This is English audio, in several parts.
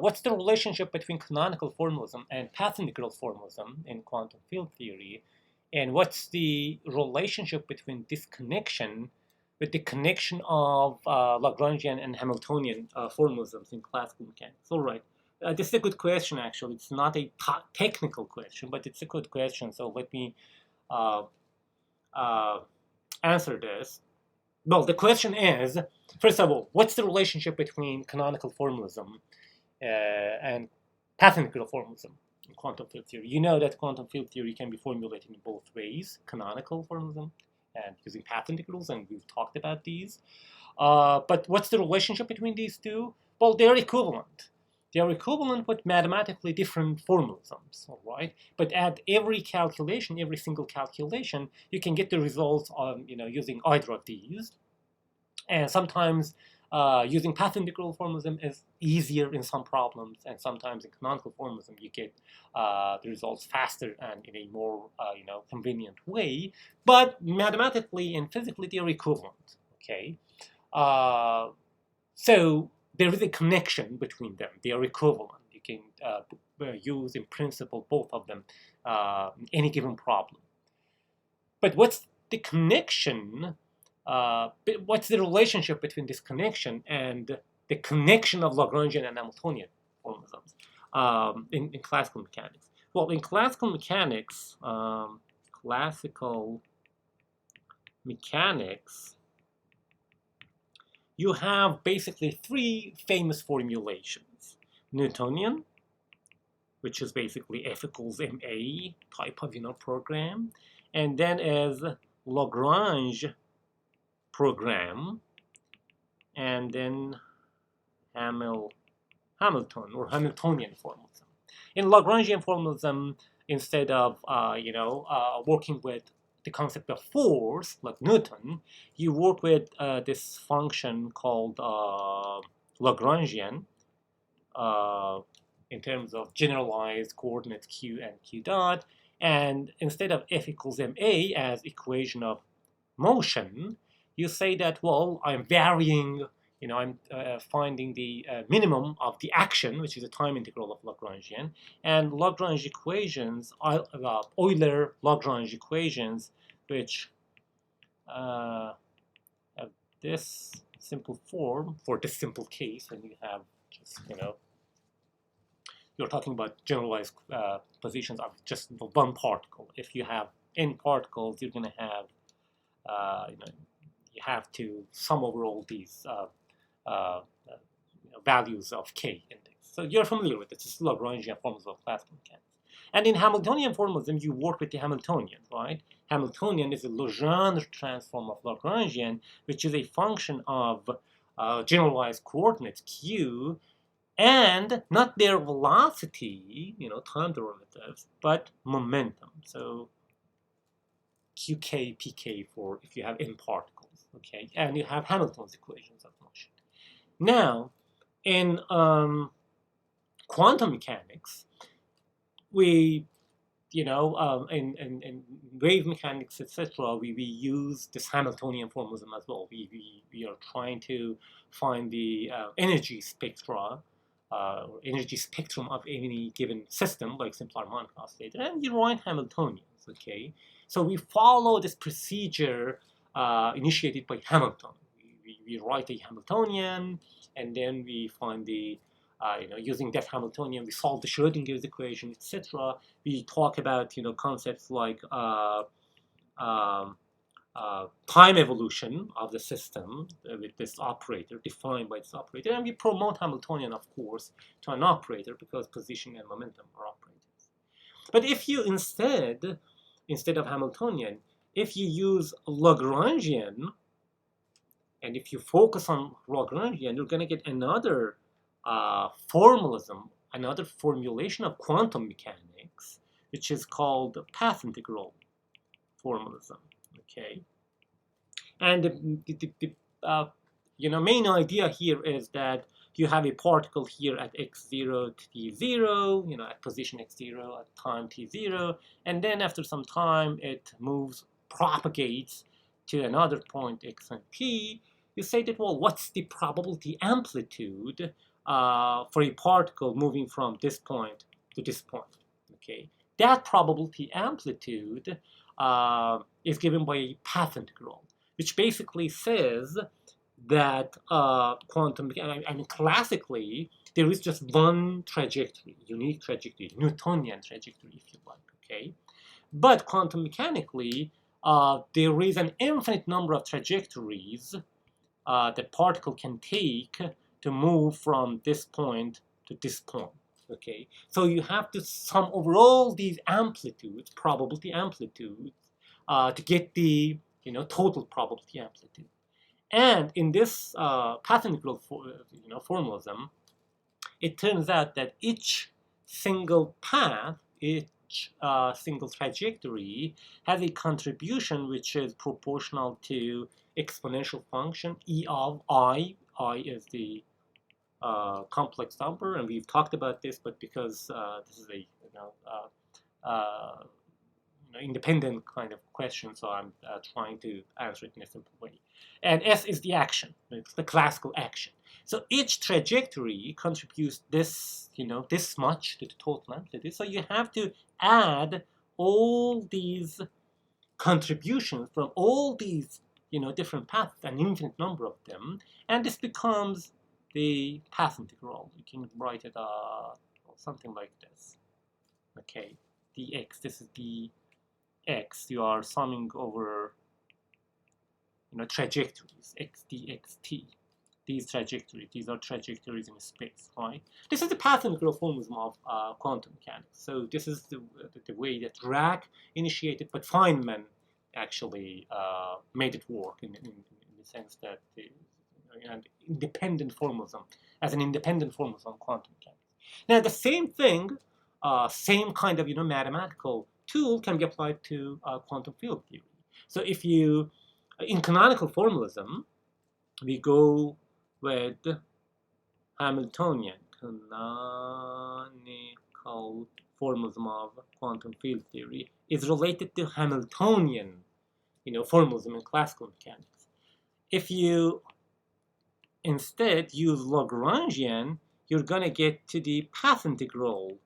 what's the relationship between canonical formalism and path integral formalism in quantum field theory? And what's the relationship between this connection with the connection of Lagrangian and Hamiltonian formalisms in classical mechanics? All right. This is a good question, actually. It's not a technical question, but it's a good question. So let me answer this. Well, the question is, first of all, what's the relationship between canonical formalism and path integral formalism in quantum field theory? You know that quantum field theory can be formulated in both ways, canonical formalism and using path integrals, and we've talked about these. But what's the relationship between these two? Well, they're equivalent. They are equivalent with mathematically different formalisms, all right? But at every calculation, every single calculation, you can get the results on, using either of these. And sometimes using path integral formalism is easier in some problems, and sometimes in canonical formalism you get the results faster and in a more convenient way. But mathematically and physically they are equivalent. Okay, so there is a connection between them. They are equivalent. You can use in principle both of them in any given problem. But what's the connection? What's the relationship between this connection and the connection of Lagrangian and Hamiltonian formalisms in classical mechanics? Well, in classical mechanics, you have basically three famous formulations. Newtonian, which is basically F equals ma type of program, and then is Lagrange program, and then Hamilton or Hamiltonian formalism. In Lagrangian formalism, instead of working with the concept of force like Newton, you work with this function called Lagrangian in terms of generalized coordinates q and q dot, and instead of F equals ma as equation of motion, you say that, well, I'm varying, I'm finding the minimum of the action, which is a time integral of Lagrangian, and Lagrange equations, Euler Lagrange equations, which have this simple form for this simple case, and you have just, you're talking about generalized positions of just one particle. If you have n particles, you're going to have, you have to sum over all these values of k index. So you're familiar with it. This is Lagrangian formalism of classical mechanics. And in Hamiltonian formalism, you work with the Hamiltonian, right? Hamiltonian is a Legendre transform of Lagrangian, which is a function of generalized coordinates q, and not their velocity, time derivatives, but momentum. So qk, pk for if you have n particles, okay? And you have Hamilton's equations of motion. Now, in quantum mechanics, we, in wave mechanics, etc., we use this Hamiltonian formalism as well. We are trying to find the energy spectra, or energy spectrum of any given system, like simple harmonic oscillator, and you write Hamiltonians, okay? So we follow this procedure initiated by Hamilton. We write a Hamiltonian, and then we find the, using that Hamiltonian, we solve the Schrödinger's equation, etc. We talk about, concepts like time evolution of the system with this operator, defined by this operator, and we promote Hamiltonian, of course, to an operator because position and momentum are operators. But if you instead of Hamiltonian, if you use Lagrangian, and if you focus on Lagrangian, you're going to get another formalism, another formulation of quantum mechanics, which is called path integral formalism. Okay, and the main idea here is that you have a particle here at x0 t0, at position x0 at time t0, and then after some time it propagates to another point x and t. You say that, well, what's the probability amplitude for a particle moving from this point to this point. Okay, that probability amplitude is given by a path integral, which basically says that quantum, I mean, classically, there is just one trajectory, unique trajectory, Newtonian trajectory, if you like, okay? But quantum mechanically, there is an infinite number of trajectories that particle can take to move from this point to this point, okay? So you have to sum over all these amplitudes, probability amplitudes, to get the, total probability amplitude. And in this path integral formalism, it turns out that each single path, each single trajectory has a contribution which is proportional to exponential function E of I. I is the complex number, and we've talked about this, but because this is a independent kind of question, so I'm trying to answer it in a simple way. And S is the action, it's the classical action. So each trajectory contributes this, this much to the total amplitude. So you have to add all these contributions from all these, different paths, an infinite number of them, and this becomes the path integral. You can write it something like this. Okay, dx. This is the x. You are summing over, trajectories. X dx t. These trajectories. These are trajectories in space, right? This is the path integral formalism of quantum mechanics. So this is the way that Dirac initiated, but Feynman actually made it work in the sense that an independent formalism, as an independent formalism on quantum mechanics. Now the same thing, same kind of mathematical tool can be applied to quantum field theory. So if you, in canonical formalism, we go with Hamiltonian, canonical formalism of quantum field theory is related to Hamiltonian, formalism in classical mechanics. If you instead use Lagrangian, you're going to get to the path integral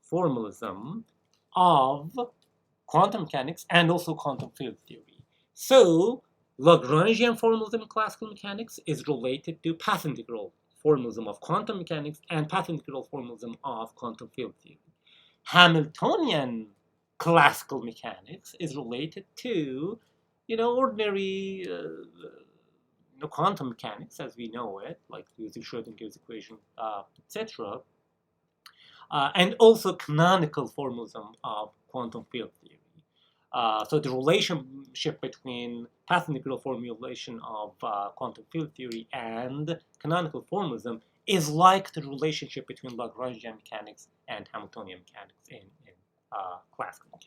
formalism of quantum mechanics and also quantum field theory. So Lagrangian formalism in classical mechanics is related to path integral formalism of quantum mechanics and path integral formalism of quantum field theory. Hamiltonian classical mechanics is related to, ordinary quantum mechanics as we know it, like using Schrödinger's equation, etc. And also canonical formalism of quantum field theory. So the relationship between path integral formulation of quantum field theory and canonical formalism is like the relationship between Lagrangian mechanics and Hamiltonian mechanics in classical mechanics.